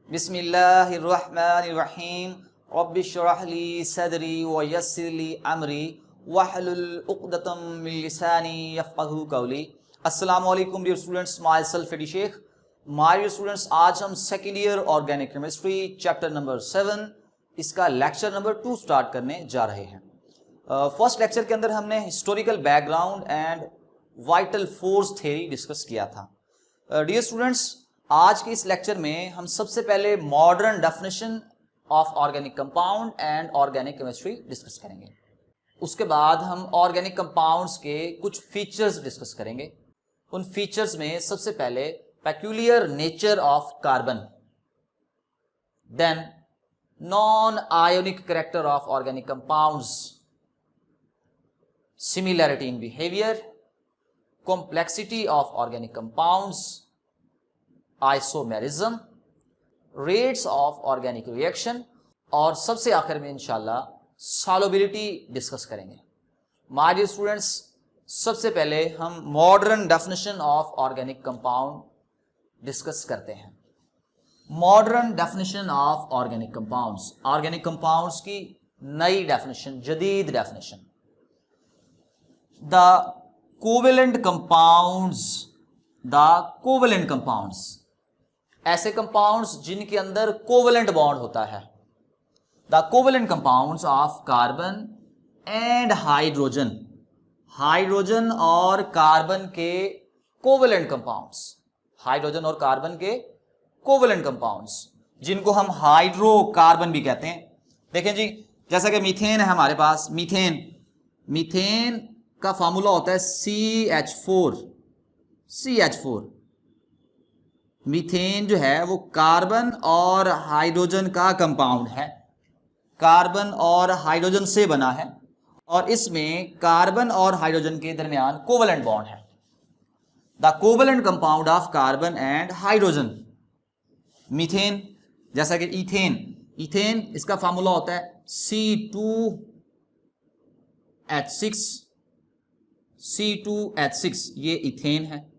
बिस्मिल्लाहिर्रहमानिर्रहीम रब्बिश्रह ली सदरी व यस्सिर ली अमरी वहलुल उक़दतम मिन लिसानी यफ़क़हू क़ौली। अस्सलामु अलैकुम dear students, myself AD Sheikh. My dear students, आज हम second year organic chemistry chapter number 7 इसका लेक्चर नंबर 2 स्टार्ट करने जा रहे हैं। फर्स्ट लेक्चर के अंदर हमने historical background and vital force theory discuss किया था। डियर स्टूडेंट्स, आज के इस लेक्चर में हम सबसे पहले modern definition of organic compound and organic chemistry discuss करेंगे। उसके बाद हम ऑर्गेनिक कंपाउंड्स के कुछ फीचर्स डिस्कस करेंगे। उन फीचर्स में सबसे पहले peculiar nature of carbon, then non ionic character of organic compounds, similarity in behaviour, complexity of organic compounds, isomerism, rates of organic reaction और सबसे आखिर में इंशाल्लाह solubility डिस्कस करेंगे। माय डियर स्टूडेंट्स, सबसे पहले हम modern definition of organic compound discuss करते हैं। Modern definition of organic compounds, organic compounds की नई डेफिनेशन, जदीद definition. The covalent compounds, the covalent compounds, ऐसे कंपाउंड्स जिनके अंदर कोवेलेंट बॉन्ड होता है। The covalent compounds of carbon and hydrogen, hydrogen और कार्बन के कोवेलेंट कंपाउंड्स, हाइड्रोजन और कार्बन के कोवेलेंट कंपाउंड्स जिनको हम हाइड्रोकार्बन भी कहते हैं। देखें जी, जैसा कि मीथेन है हमारे पास, मीथेन का फार्मूला होता है CH4। मीथेन जो है वो कार्बन और हाइड्रोजन का कंपाउंड है, कार्बन और हाइड्रोजन से बना है और इसमें कार्बन और हाइड्रोजन के दरमियान कोवेलेंट बॉन्ड है। The covalent compound of carbon and hydrogen, methane. जैसा कि इथेन इसका फार्मूला होता है C2H6, ये इथेन है।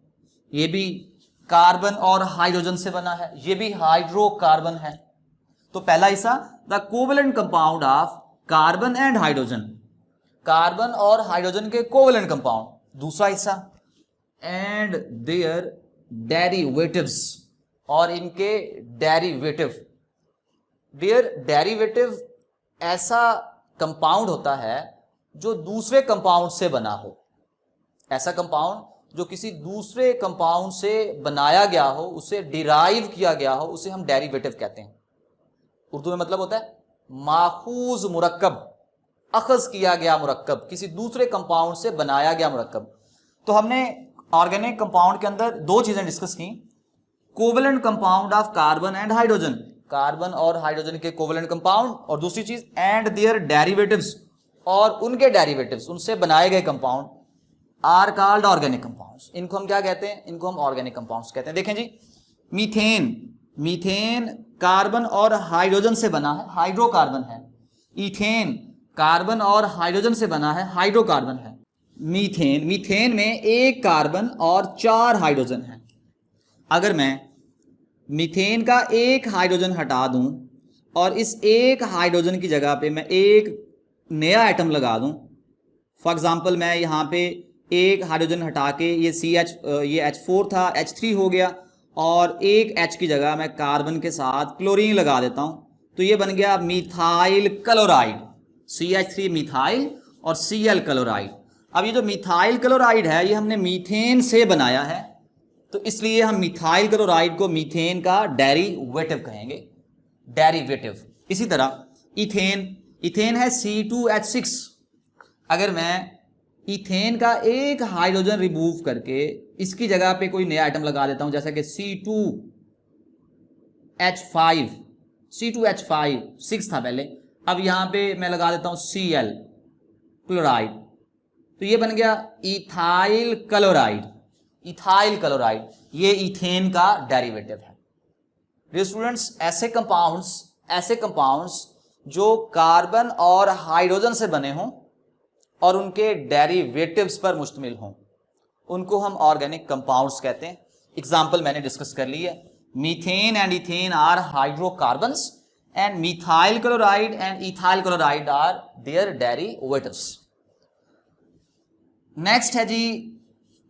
ये भी कार्बन और हाइड्रोजन से बना है, ये भी हाइड्रोकार्बन है। तो पहला हिस्सा the covalent compound of carbon and hydrogen, carbon और हाइड्रोजन के कोवेलेंट कंपाउंड। दूसरा हिस्सा एंड देयर डेरिवेटिव्स, और इनके डेरिवेटिव। डेरिवेटिव ऐसा कंपाउंड होता है जो दूसरे कंपाउंड से बना हो। ऐसा कंपाउंड जो किसी दूसरे कंपाउंड से बनाया गया हो, उसे डिराइव किया गया हो, उसे हम डेरिवेटिव कहते हैं। उर्दू में मतलब होता है माखूज मुरक्कब, अखज किया गया मुरक्कब, किसी दूसरे कंपाउंड से बनाया गया मुरक्कब। तो हमने ऑर्गेनिक कंपाउंड के अंदर दो चीजें डिस्कस की, covalent compound of carbon and hydrogen, carbon और हाइड्रोजन के कोवेलेंट कंपाउंड, और दूसरी चीज एंड देयर डेरिवेटिव्स, और उनके डेरिवेटिव्स, उनसे बनाए गए compound are called organic compounds. इनको हम क्या कहते हैं? इनको हम ऑर्गेनिक कंपाउंड्स कहते हैं। देखें जी, मीथेन कार्बन और हाइड्रोजन से बना है, हाइड्रोकार्बन है। इथेन कार्बन और हाइड्रोजन से बना है, हाइड्रोकार्बन है। मीथेन में एक कार्बन और 4 हाइड्रोजन है। अगर मैं मीथेन का एक हाइड्रोजन हटा दूं और इस एक हाइड्रोजन की जगह पे मैं एक नया एटम लगा दूं, फॉर एग्जांपल मैं यहाँ पे एक हाइड्रोजन हटा के ये H4 था, H3 हो गया, और एक H की जगह मैं कार्बन के साथ क्लोरीन लगा देता हूँ, तो ये बन गया मिथाइल क्लोराइड। CH3 मिथाइल और Cl क्लोराइड। अब ये जो मिथाइल क्लोराइड है ये हमने मीथेन से बनाया है, तो इसलिए हम मिथाइल क्लोराइड को मीथेन का डेरिवेटिव कहेंगे, डेरिवेटिव। इसी तरह इथेन है C2H6। अगर मैं इथेन का एक हाइड्रोजन रिमूव करके इसकी जगह पे कोई नया आइटम लगा देता हूं, जैसा कि C2H5 6 था पहले, अब यहां पे मैं लगा देता हूं Cl क्लोराइड, तो ये बन गया इथाइल क्लोराइड। ये इथेन का डेरिवेटिव है। डियर स्टूडेंट्स, ऐसे कंपाउंड्स जो कार्बन और हाइड्रोजन से बने हों और उनके डेरिवेटिव्स पर मुश्तमिल हों, उनको हम ऑर्गेनिक कंपाउंड्स कहते हैं। एग्जाम्पल मैंने डिस्कस कर ली है। Methane and ethane are hydrocarbons and methyl chloride and ethyl chloride are their derivatives. Next है जी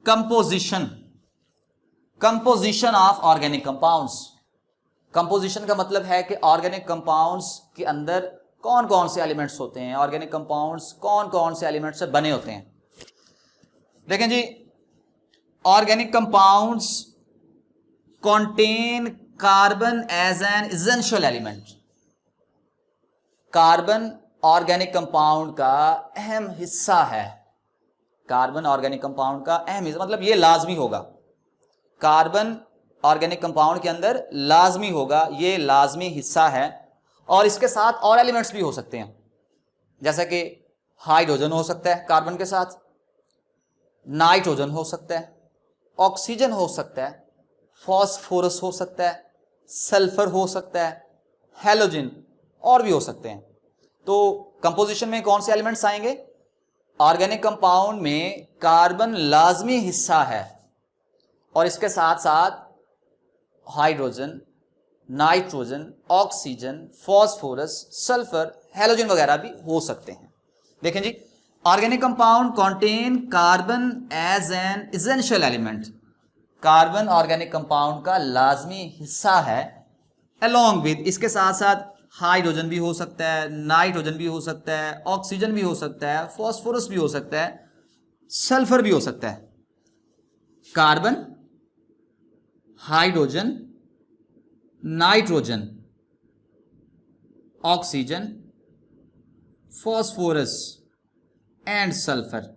composition. Composition of organic compounds. Composition का मतलब है कि ऑर्गेनिक कंपाउंड्स के अंदर कौन कौन से एलिमेंट्स होते हैं, ऑर्गेनिक कंपाउंड्स कौन कौन से एलिमेंट्स से बने होते हैं। देखें जी, organic compounds contain carbon as an essential element। Carbon organic compound का अहम हिस्सा है। कार्बन ऑर्गेनिक कंपाउंड का अहम हिस्सा मतलब ये लाजमी होगा, कार्बन ऑर्गेनिक कंपाउंड के अंदर लाजमी होगा, ये लाजमी हिस्सा है। और इसके साथ और एलिमेंट्स भी हो सकते हैं, जैसा कि हाइड्रोजन हो सकता है कार्बन के साथ, नाइट्रोजन हो सकता है, ऑक्सीजन हो सकता है, फॉस्फोरस हो सकता है, सल्फर हो सकता है, हैलोजन और भी हो सकते हैं। तो कंपोजिशन में कौन से एलिमेंट्स आएंगे? ऑर्गेनिक कंपाउंड में कार्बन लाजमी हिस्सा है और इसके साथ साथ hydrogen, nitrogen, oxygen, phosphorus, sulphur, halogen वगैरह भी हो सकते हैं। देखें जी, organic compound contain carbon as an essential element. Carbon organic compound का लाजमी हिस्सा है, अलोंग विद, इसके साथ साथ हाइड्रोजन भी हो सकता है, नाइट्रोजन भी हो सकता है, ऑक्सीजन भी हो सकता है, फॉस्फोरस भी हो सकता है, सल्फर भी हो सकता है। Carbon, hydrogen, nitrogen, oxygen, phosphorus and sulphur.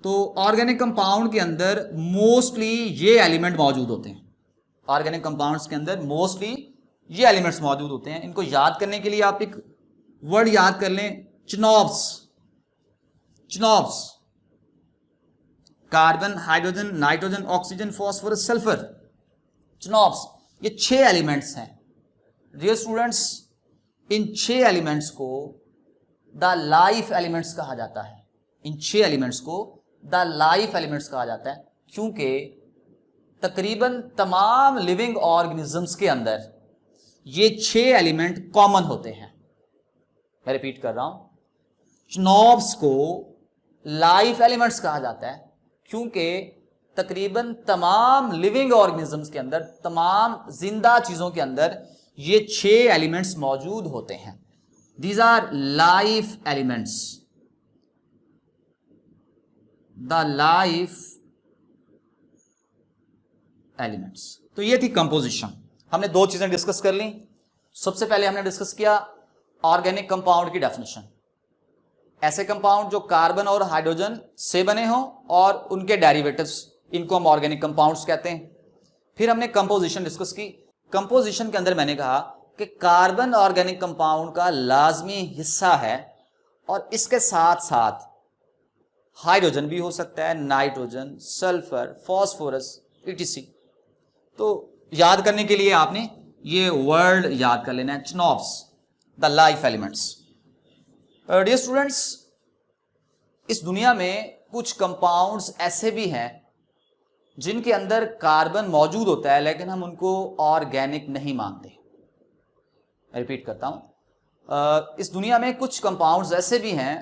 तो ऑर्गेनिक कंपाउंड के अंदर मोस्टली ये एलिमेंट मौजूद होते हैं। ऑर्गेनिक कंपाउंड्स के अंदर मोस्टली ये एलिमेंट्स मौजूद होते हैं। इनको याद करने के लिए आप एक वर्ड याद कर लें, CHNOPS. CHNOPS, carbon, hydrogen, nitrogen, oxygen, phosphorus, sulphur, CHNOPS, ये 6 एलिमेंट्स हैं। डियर स्टूडेंट्स, इन 6 एलिमेंट्स को द लाइफ एलिमेंट्स कहा जाता है। इन 6 एलिमेंट्स को द लाइफ एलिमेंट्स कहा जाता है क्योंकि तकरीबन तमाम लिविंग ऑर्गेनिजम्स के अंदर ये 6 एलिमेंट कॉमन होते हैं। मैं रिपीट कर रहा हूं, चिनॉब्स को लाइफ एलिमेंट्स कहा जाता है क्योंकि तकरीबन तमाम लिविंग ऑर्गेनिजम्स के अंदर, तमाम जिंदा चीजों के अंदर ये 6 एलिमेंट्स मौजूद होते हैं। These our life elements, the life elements. तो ये थी कंपोजिशन। हमने 2 चीजें डिस्कस कर ली। सबसे पहले हमने डिस्कस किया ऑर्गेनिक कंपाउंड की डेफिनेशन, ऐसे कंपाउंड जो कार्बन और हाइड्रोजन से बने हों और उनके डेरिवेटिव्स, इनको हम ऑर्गेनिक कंपाउंड्स कहते हैं। फिर हमने कंपोजिशन डिस्कस की। कंपोजिशन के अंदर मैंने कहा कि कार्बन ऑर्गेनिक कंपाउंड का लाजमी हिस्सा है और इसके साथ साथ हाइड्रोजन भी हो सकता है, नाइट्रोजन, सल्फर, फॉस्फोरस, etc। तो याद करने के लिए आपने ये वर्ड याद कर लेना है, CHNOPS, the life elements. Dear students, इस दुनिया में कुछ कंपाउंड्स ऐसे भी हैं जिनके अंदर कार्बन मौजूद होता है लेकिन हम उनको ऑर्गेनिक नहीं मानते। मैं रिपीट करता हूं, इस दुनिया में कुछ कंपाउंड्स ऐसे भी हैं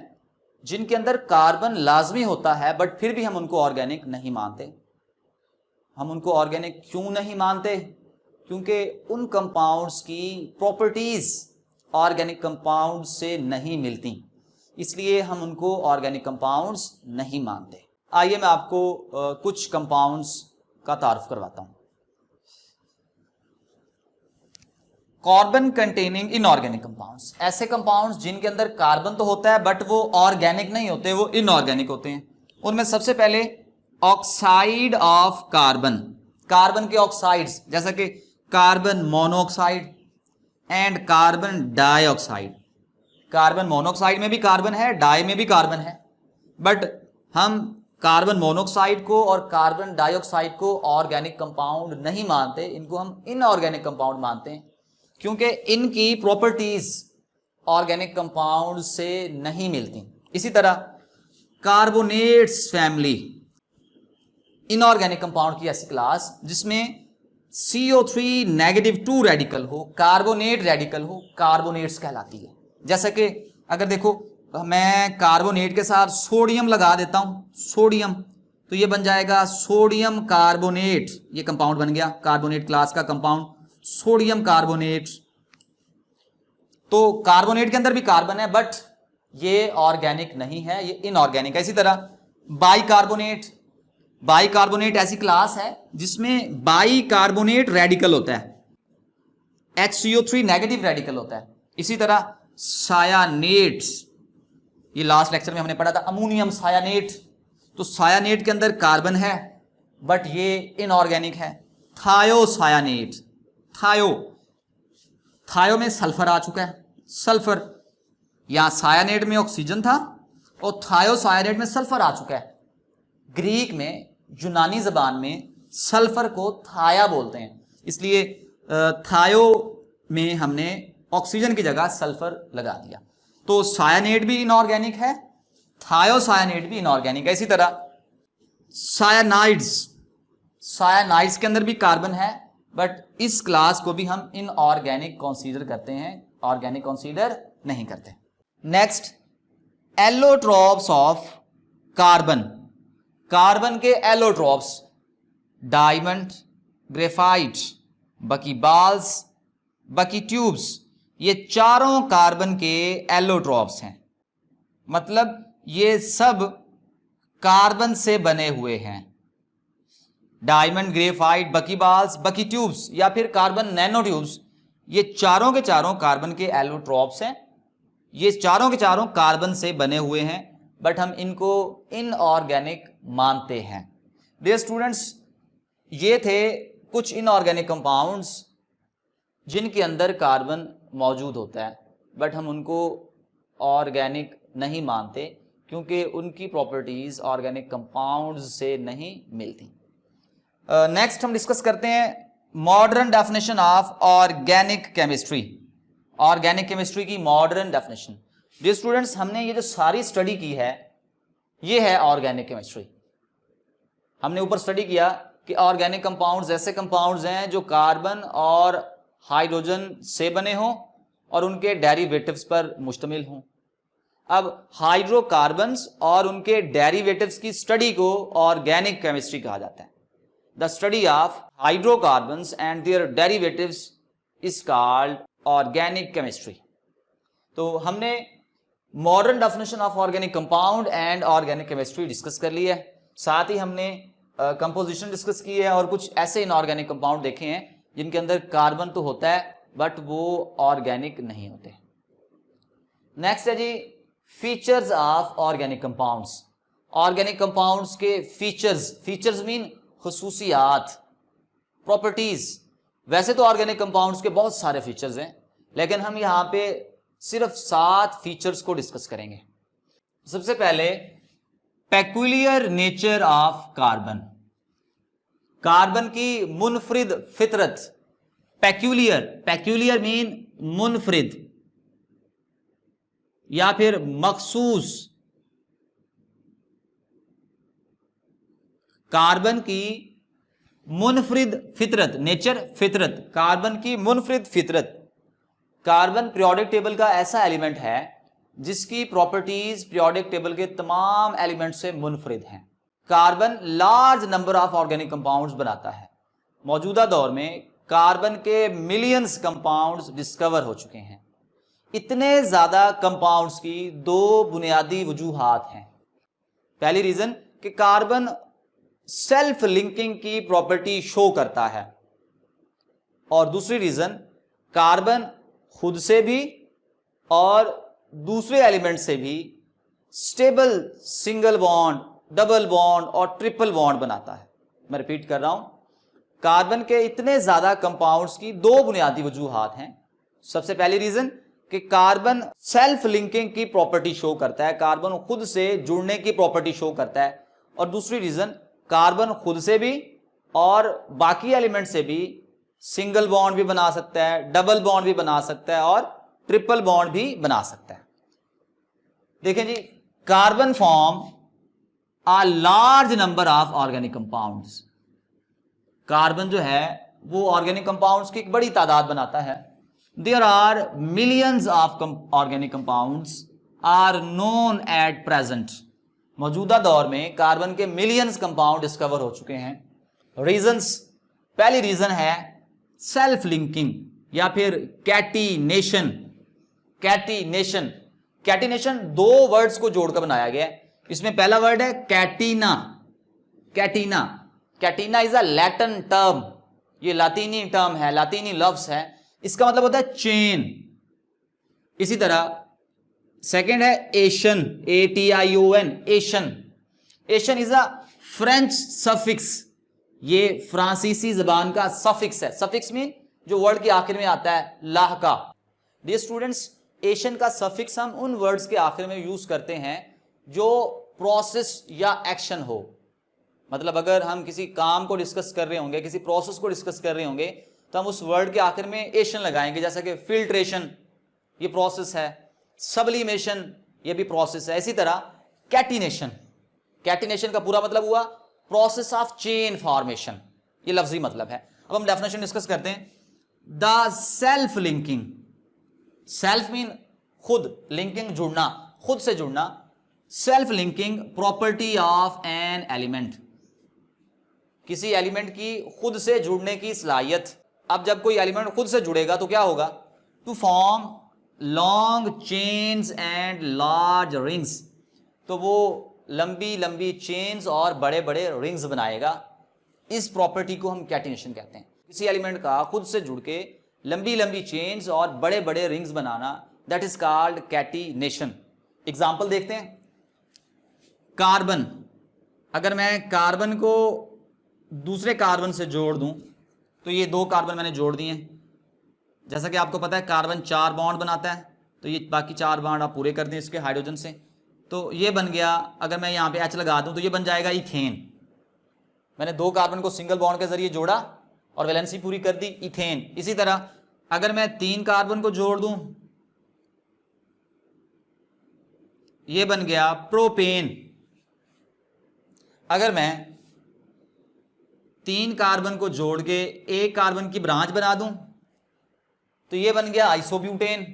जिनके अंदर कार्बन लाजमी होता है बट फिर भी हम उनको ऑर्गेनिक नहीं मानते। हम उनको ऑर्गेनिक क्यों नहीं मानते? क्योंकि उन कंपाउंड्स की प्रॉपर्टीज ऑर्गेनिक कंपाउंड से नहीं मिलती, इसलिए हम उनको ऑर्गेनिक कंपाउंड्स नहीं मानते। आइए मैं आपको कुछ कंपाउंड्स का तारुफ करवाता हूं। कार्बन कंटेनिंग इनऑर्गेनिक कंपाउंड्स, ऐसे कंपाउंड्स जिनके अंदर कार्बन तो होता है बट वो ऑर्गेनिक नहीं होते, वो इनऑर्गेनिक होते हैं। उनमें सबसे पहले ऑक्साइड ऑफ कार्बन, कार्बन के ऑक्साइड्स जैसा कि carbon monoxide and carbon dioxide. Carbon monoxide में भी कार्बन है, डाई में भी कार्बन है, बट हम कार्बन मोनोऑक्साइड को और कार्बन डाइऑक्साइड को ऑर्गेनिक कंपाउंड नहीं मानते, इनको हम इनऑर्गेनिक कंपाउंड मानते हैं क्योंकि इनकी प्रॉपर्टीज ऑर्गेनिक कंपाउंड से नहीं मिलती। इसी तरह कार्बोनेट्स फैमिली, इनऑर्गेनिक कंपाउंड की ऐसी क्लास जिसमें CO3 नेगेटिव 2 रेडिकल हो, कार्बोनेट रेडिकल हो, कार्बोनेट्स कहलाती है। जैसे कि अगर देखो मैं कार्बोनेट के साथ सोडियम लगा देता हूं, सोडियम, तो ये बन जाएगा सोडियम कार्बोनेट, ये कंपाउंड बन गया, कार्बोनेट क्लास का कंपाउंड सोडियम कार्बोनेट। तो कार्बोनेट के अंदर भी कार्बन है बट ये ऑर्गेनिक नहीं है, ये इनऑर्गेनिक है। इसी तरह बाइकार्बोनेट, बाइकार्बोनेट ऐसी क्लास है जिसमें बाइकार्बोनेट रेडिकल होता है, HCO3 नेगेटिव रेडिकल होता है। इसी तरह सायानेट्स, ये लास्ट लेक्चर में हमने पढ़ा था अमोनियम सायानेट, तो सायानेट के अंदर कार्बन है बट ये इनऑर्गेनिक है। थायोसायानेट, थायो में सल्फर आ चुका है, सल्फर, यहां सायानेट में ऑक्सीजन था और थायोसायानेट में सल्फर आ चुका है। ग्रीक में, यूनानी जबान में सल्फर को थाया बोलते हैं, इसलिए थायो में हमने ऑक्सीजन की जगह सल्फर लगा दिया। तो सायानेट भी इनऑर्गेनिक है, थायोसायानेट भी इनऑर्गेनिक है। इसी तरह सायानाइड्स, सायानाइड्स के अंदर भी कार्बन है बट इस क्लास को भी हम इनऑर्गेनिक कंसीडर करते हैं, ऑर्गेनिक कंसीडर नहीं करते। Next, allotropes of carbon, carbon के एलोट्रॉप्स, डायमंड, ग्रेफाइट, बकीबाल्स, बकी ट्यूब्स, ये चारों कार्बन के एलोट्रॉप्स हैं। मतलब ये सब कार्बन से बने हुए हैं। डायमंड, ग्रेफाइट, बकीबाल्स, बकी ट्यूब्स या फिर कार्बन नैनो ट्यूब्स, ये चारों के चारों कार्बन के एलोट्रॉप्स हैं। ये चारों के चारों कार्बन से बने हुए हैं बट हम इनको इनऑर्गेनिक मानते हैं। डियर स्टूडेंट्स, ये थे कुछ इनऑर्गेनिक कंपाउंड्स जिनके अंदर कार्बन मौजूद होता है बट हम उनको ऑर्गेनिक नहीं मानते क्योंकि उनकी प्रॉपर्टीज ऑर्गेनिक कंपाउंड्स से नहीं मिलती। नेक्स्ट हम डिस्कस करते हैं modern definition of organic chemistry, organic chemistry की मॉडर्न डेफिनेशन। डियर स्टूडेंट्स, हमने ये जो सारी स्टडी की है ये है ऑर्गेनिक केमिस्ट्री। हमने ऊपर स्टडी किया कि ऑर्गेनिक कंपाउंड्स ऐसे कंपाउंड्स हैं जो कार्बन और हाइड्रोजन से बने हों और उनके डेरिवेटिव्स पर मुश्तमिल हों। अब हाइड्रोकार्बन्स और उनके डेरिवेटिव्स की स्टडी को ऑर्गेनिक केमिस्ट्री कहा जाता है। The study of hydrocarbons and their derivatives is called organic chemistry. तो हमने modern definition of organic compound and organic chemistry discuss कर ली है, साथ ही हमने कंपोजिशन डिस्कस की है और कुछ ऐसे इनऑर्गेनिक कंपाउंड देखे हैं जिनके अंदर कार्बन तो होता है बट वो ऑर्गेनिक नहीं होते। नेक्स्ट है जी features of organic compounds. Organic compounds के फीचर्स, फीचर्स मीन खुसूसियात, प्रॉपर्टीज। वैसे तो ऑर्गेनिक कंपाउंड्स के बहुत सारे फीचर्स हैं लेकिन हम यहाँ पे सिर्फ 7 फीचर्स को डिस्कस करेंगे। सबसे पहले peculiar nature of carbon, carbon की मुनफरिद फितरत। पेक्यूलियर, पेक्यूलियर मीन मुनफरिद या फिर मखसूस। कार्बन की मुनफरिद फितरत, नेचर, फितरत, कार्बन की मुनफरिद फितरत। कार्बन पीरियोडिक टेबल का ऐसा एलिमेंट है जिसकी प्रॉपर्टीज पीरियोडिक टेबल के तमाम एलिमेंट से मुनफरिद हैं। Carbon large number of organic compounds बनाता है। मौजूदा दौर में कार्बन के मिलियंस कंपाउंड्स डिस्कवर हो चुके हैं। इतने ज्यादा कंपाउंड्स की 2 बुनियादी वजूहात हैं। पहली रीजन कि कार्बन सेल्फ लिंकिंग की प्रॉपर्टी शो करता है और दूसरी रीजन कार्बन खुद से भी और दूसरे एलिमेंट से भी stable single bond, double bond और ट्रिपल बॉन्ड बनाता है। मैं रिपीट कर रहा हूं, कार्बन के इतने ज्यादा कंपाउंड्स की 2 बुनियादी वजूहात हैं। सबसे पहली रीजन कि कार्बन सेल्फ लिंकिंग की प्रॉपर्टी शो करता है, कार्बन खुद से जुड़ने की प्रॉपर्टी शो करता है, और दूसरी रीजन कार्बन खुद से भी और बाकी एलिमेंट से भी सिंगल बॉन्ड भी बना सकता है, डबल बॉन्ड भी बना सकता है और ट्रिपल बॉन्ड भी बना सकता है। देखें जी, carbon form a large number of organic compounds. Carbon जो है वो ऑर्गेनिक कंपाउंड्स की एक बड़ी तादाद बनाता है। There are millions of organic compounds are known at present. मौजूदा दौर में कार्बन के मिलियंस कंपाउंड डिस्कवर हो चुके हैं। रीजंस, पहली रीजन है सेल्फ लिंकिंग या फिर कैटिनेशन। कैटिनेशन, कैटिनेशन दो वर्ड्स को जोड़कर बनाया गया है। इसमें पहला वर्ड है कैटिना। कैटिना, कैटिना इज अ लैटिन टर्म, ये लातीनी टर्म है, लातीनी लफ्ज है। इसका मतलब होता है चेन। इसी तरह सेकंड है ation, ATION, ation. Ation is a French suffix, ये फ्रांसीसी जबान का सफिक्स है। सफिक्स मीन जो वर्ड के आखिर में आता है लाह का। डियर स्टूडेंट्स, एशन का सफिक्स हम उन वर्ड्स के आखिर में यूज करते हैं जो प्रोसेस या एक्शन हो। मतलब अगर हम किसी काम को डिस्कस कर रहे होंगे, किसी प्रोसेस को डिस्कस कर रहे होंगे, तो हम उस वर्ड के आखिर में एशन लगाएंगे। जैसा कि फिल्ट्रेशन, ये प्रोसेस है। सब्लिमेशन, ये भी प्रोसेस है। इसी तरह कैटिनेशन, कैटिनेशन का पूरा मतलब हुआ प्रोसेस ऑफ चेन फॉर्मेशन, ये लफ्जी मतलब है। अब हम डेफिनेशन डिस्कस करते हैं। The self linking, self mean खुद, लिंकिंग जुड़ना, खुद से जुड़ना। Self linking property of an element, किसी एलिमेंट की खुद से जुड़ने की सलाहियत। अब जब कोई एलिमेंट खुद से जुड़ेगा तो क्या होगा? To form long chains and large rings, तो वो लंबी लंबी चेन्स और बड़े बड़े रिंग्स बनाएगा। इस प्रॉपर्टी को हम कैटिनेशन कहते हैं। किसी एलिमेंट का खुद से जुड़ के लंबी लंबी चेन्स और बड़े बड़े rings banana, that is called catenation. Example देखते हैं। कार्बन, अगर मैं कार्बन को दूसरे कार्बन से जोड़ दूं, तो ये दो कार्बन मैंने जोड़ दिए हैं। जैसा कि आपको पता है कार्बन 4 बॉन्ड बनाता है, तो ये बाकी 4 बॉन्ड आप पूरे कर दें इसके हाइड्रोजन से, तो ये बन गया। अगर मैं यहाँ पे H लगा दूं तो ये बन जाएगा इथेन। मैंने 2 कार्बन को सिंगल बॉन्ड के जरिए जोड़ा और वैलेंसी पूरी कर दी, इथेन। इसी तरह अगर मैं 3 कार्बन को जोड़ दूं, ये बन गया प्रोपेन। अगर मैं 3 कार्बन को जोड़ के एक कार्बन की ब्रांच बना दूं, तो ये बन गया आइसोब्यूटेन।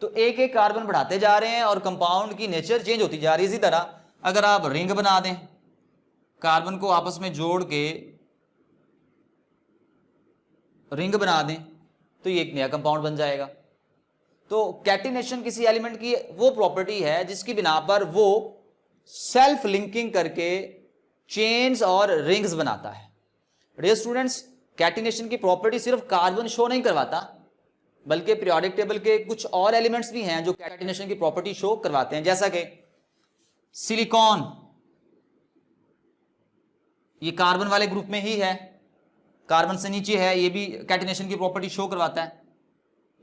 तो एक एक कार्बन बढ़ाते जा रहे हैं और कंपाउंड की नेचर चेंज होती जा रही है। इसी तरह अगर आप रिंग बना दें, कार्बन को आपस में जोड़ के रिंग बना दें, तो ये एक नया कंपाउंड बन जाएगा। तो कैटिनेशन किसी एलिमेंट की वो प्रॉपर्टी है जिसकी बिना पर वो सेल्फ लिंकिंग करके चेन्स और रिंग्स बनाता है। डियर स्टूडेंट्स, कैटिनेशन की प्रॉपर्टी सिर्फ कार्बन शो नहीं करवाता, बल्कि पीरियोडिक टेबल के कुछ और एलिमेंट्स भी हैं जो कैटिनेशन की प्रॉपर्टी शो करवाते हैं। जैसा कि सिलिकॉन, ये कार्बन वाले ग्रुप में ही है, कार्बन से नीचे है, ये भी कैटिनेशन की प्रॉपर्टी शो करवाता है।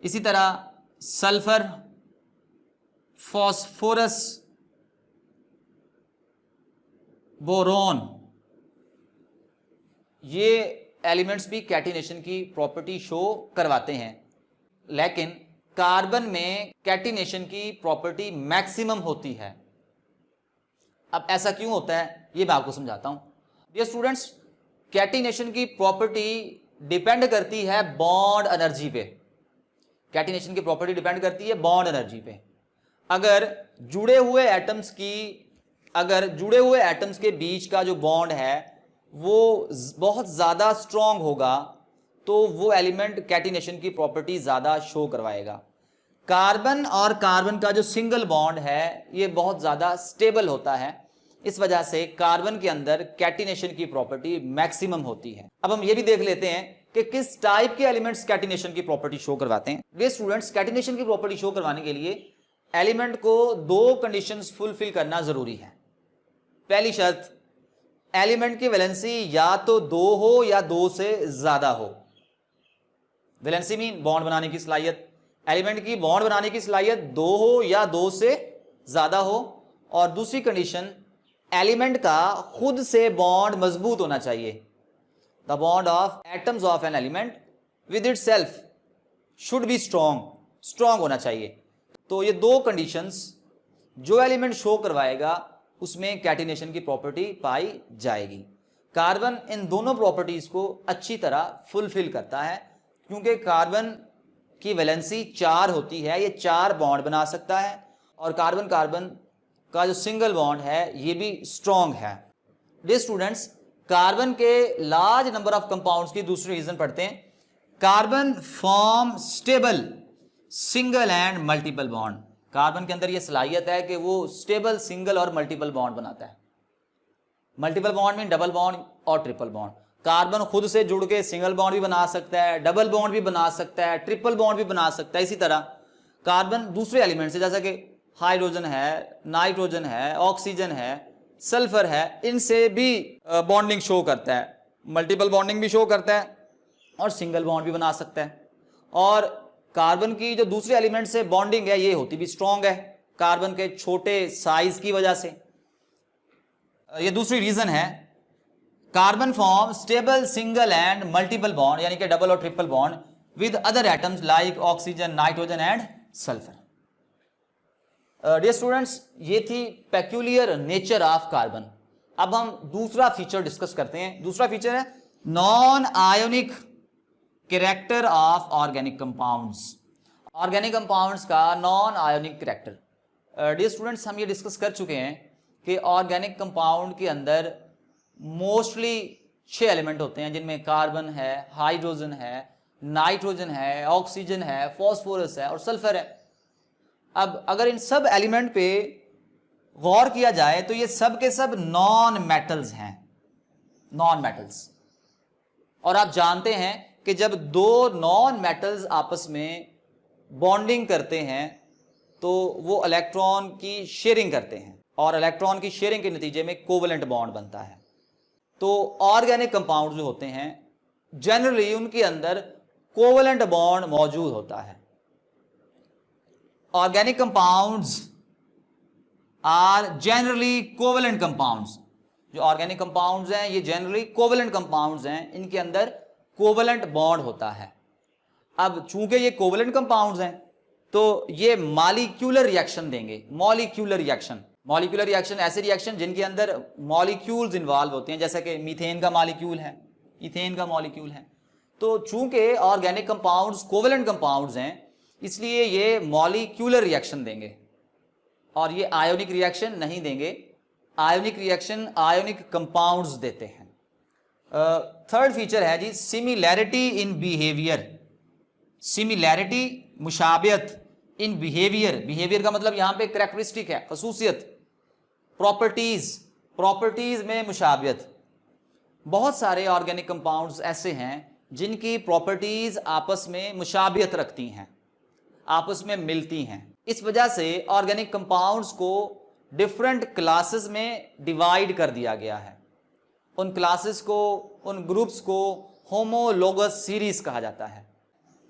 इसी तरह सल्फर, फॉस्फोरस, बोरोन, ये एलिमेंट्स भी कैटिनेशन की प्रॉपर्टी शो करवाते हैं। लेकिन कार्बन में कैटिनेशन की प्रॉपर्टी मैक्सिमम होती है। अब ऐसा क्यों होता है ये मैं आपको समझाता हूं। डियर स्टूडेंट्स, कैटिनेशन की प्रॉपर्टी डिपेंड करती है बॉन्ड एनर्जी पे। कैटिनेशन की प्रॉपर्टी डिपेंड करती है बॉन्ड एनर्जी पे। अगर जुड़े हुए एटम्स के बीच का जो बॉन्ड है वो बहुत ज्यादा स्ट्रॉन्ग होगा, तो वो एलिमेंट कैटिनेशन की प्रॉपर्टी ज्यादा शो करवाएगा। कार्बन और कार्बन का जो सिंगल बॉन्ड है ये बहुत ज्यादा स्टेबल होता है, इस वजह से कार्बन के अंदर कैटिनेशन की प्रॉपर्टी मैक्सिमम होती है। अब हम ये भी देख लेते हैं कि किस टाइप के एलिमेंट्स कैटिनेशन की प्रॉपर्टी शो करवाते हैं। वे स्टूडेंट्स, कैटिनेशन की प्रॉपर्टी शो करवाने के लिए एलिमेंट को 2 कंडीशंस फुलफिल करना जरूरी है। पहली शर्त, एलिमेंट की वैलेंसी या तो 2 हो या 2 से ज्यादा हो। वैलेंसी मीन बॉन्ड बनाने की सलाहियत। एलिमेंट की बॉन्ड बनाने की सलाहियत 2 हो या 2 से ज्यादा हो। और दूसरी कंडीशन, एलिमेंट का खुद से बॉन्ड मजबूत होना चाहिए। The bond of atoms of an element with it self should be strong होना चाहिए। तो ये 2 कंडीशंस जो एलिमेंट शो करवाएगा उसमें कैटिनेशन की प्रॉपर्टी पाई जाएगी। कार्बन इन दोनों प्रॉपर्टीज को अच्छी तरह फुलफिल करता है, क्योंकि कार्बन की वैलेंसी 4 होती है, ये 4 बॉन्ड बना सकता है, और कार्बन कार्बन का जो सिंगल बॉन्ड है ये भी स्ट्रॉन्ग है। डियर स्टूडेंट्स, कार्बन के लार्ज नंबर ऑफ कंपाउंड्स की दूसरी रीजन पढ़ते हैं। Carbon form stable single and multiple bond. Carbon के अंदर यह सलाहियत है कि वो स्टेबल सिंगल और मल्टीपल बॉन्ड बनाता है। मल्टीपल बॉन्ड में डबल बॉन्ड और ट्रिपल बॉन्ड। कार्बन खुद से जुड़ के सिंगल बॉन्ड भी बना सकता है, डबल बॉन्ड भी बना सकता है, ट्रिपल बॉन्ड भी बना सकता है। इसी तरह कार्बन दूसरे एलिमेंट से, जैसा कि हाइड्रोजन है, नाइट्रोजन है, ऑक्सीजन है, सल्फर है, इनसे भी बॉन्डिंग शो करता है। मल्टीपल बॉन्डिंग भी शो करता है और सिंगल बॉन्ड भी बना सकता है। और कार्बन की जो दूसरे एलिमेंट से बॉन्डिंग है ये होती भी स्ट्रॉन्ग है, कार्बन के छोटे साइज की वजह से। ये दूसरी रीजन है। Carbon form stable single and multiple bond, यानी कि डबल और triple bond with other atoms like oxygen, nitrogen and sulphur. Dear students, ये थी पेक्यूलियर नेचर ऑफ कार्बन। अब हम दूसरा फीचर डिस्कस करते हैं। दूसरा फीचर है non ionic character of organic compounds. Organic compounds का non ionic character. Dear students, हम ये डिस्कस कर चुके हैं कि ऑर्गेनिक कंपाउंड के अंदर मोस्टली 6 एलिमेंट होते हैं, जिनमें कार्बन है, हाइड्रोजन है, नाइट्रोजन है, ऑक्सीजन है, फॉस्फोरस है और सल्फर है। अब अगर इन सब एलिमेंट पे गौर किया जाए तो ये सब के सब नॉन मेटल्स हैं, नॉन मेटल्स। और आप जानते हैं कि जब दो नॉन मेटल्स आपस में बॉन्डिंग करते हैं तो वो इलेक्ट्रॉन की शेयरिंग करते हैं, और इलेक्ट्रॉन की शेयरिंग के नतीजे में कोवेलेंट बॉन्ड बनता है। तो ऑर्गेनिक कंपाउंड जो होते हैं जनरली उनके अंदर कोवेलेंट बॉन्ड मौजूद होता है। Organic compounds are generally covalent compounds. जो ऑर्गेनिक कंपाउंड्स हैं ये जनरली कोवेलेंट कंपाउंड्स हैं, इनके अंदर कोवेलेंट बॉन्ड होता है। अब चूंकि ये कोवेलेंट कंपाउंड्स हैं तो ये मॉलिक्यूलर रिएक्शन देंगे। मॉलिक्यूलर रिएक्शन, मॉलिक्यूलर रिएक्शन ऐसे रिएक्शन जिनके अंदर मॉलिक्यूल्स इन्वॉल्व होते हैं, जैसा कि मीथेन का मॉलिक्यूल है, इथेन का मॉलिक्यूल है। तो चूंकि ऑर्गेनिक कंपाउंड्स कोवेलेंट कंपाउंड्स हैं इसलिए ये मॉलिक्यूलर रिएक्शन देंगे और ये आयोनिक रिएक्शन नहीं देंगे। आयोनिक रिएक्शन आयोनिक कंपाउंड्स देते हैं। थर्ड फीचर है जी सिमिलैरिटी इन बिहेवियर। सिमिलैरिटी, मुशाबियत, इन बिहेवियर। बिहेवियर का मतलब यहां पे करैक्टरिस्टिक है, खसूसियत, प्रॉपर्टीज, प्रॉपर्टीज में मुशाबियत। बहुत सारे ऑर्गेनिक कंपाउंड्स ऐसे हैं जिनकी प्रॉपर्टीज आपस में मुशाबियत रखती हैं, आपस में मिलती हैं। इस वजह से ऑर्गेनिक कंपाउंड्स को डिफरेंट क्लासेस में डिवाइड कर दिया गया है। उन क्लासेस को, उन ग्रुप्स को होमोलोगस सीरीज कहा जाता है।